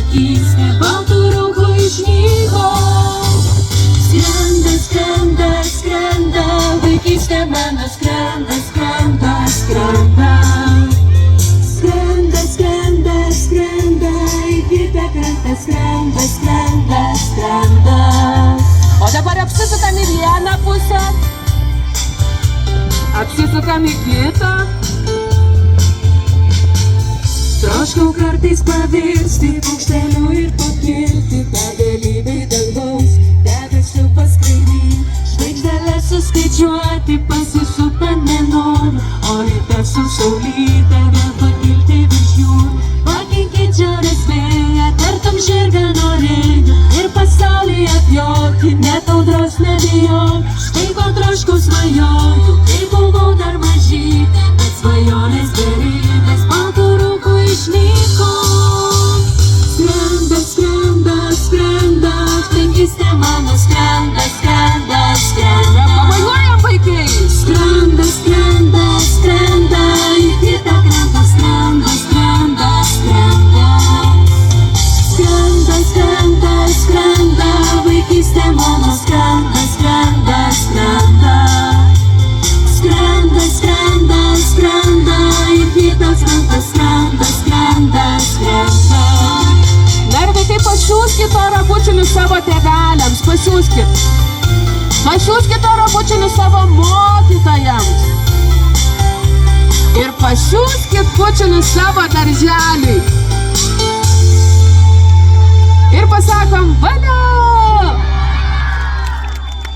vaikystė baltų rūkų išnyko. Skrenda, skrenda, skrenda, vaikystė mano skrenda, skrenda, skrenda. Skrenda, skrenda, skrenda, į kitą krantą skrenda, skrenda, skrenda. O dabar apsisukam į vieną pusę, apsisukam į kitą. Troškau kartais pavirsti paukšteliu ir pakilti begalybei dangaus, debesiu paskraidyti, žvaigždeles suskaičiuoti, pasisupant nenoriu, o ryte su saulyte vėl pakilti virš jų. Pakinkit žiaurės vėją, tartum žirgą norėjau ir pasaulį apjoti, net audros nebijau. Štai ko troškau svajoju, kai buvau dar mažytė, bet svajonės beribės baltų rūkų išnyko. Skrenda, skrenda, skrenda, vaikystė mano skrenda, skrenda, skrenda. Pabaigoja vaikai. Skrenda, skrenda, skrenda, į kitą krantą skrenda, skrenda, skrenda. Skrenda, skrenda, skrenda, vaikystė mano skrenda, skrenda, skrenda. Skrenda, skrenda, skrenda, į kitą krantą skrenda, skrenda, skrenda. Dar vaikai, pasiųskit oro bučinius savo tėveliams, pasiųskit. Pasiųskit oro bučinius savo mokytojams. Ir pasiųskit bučinius savo darželiui. Ir pasakom, valia!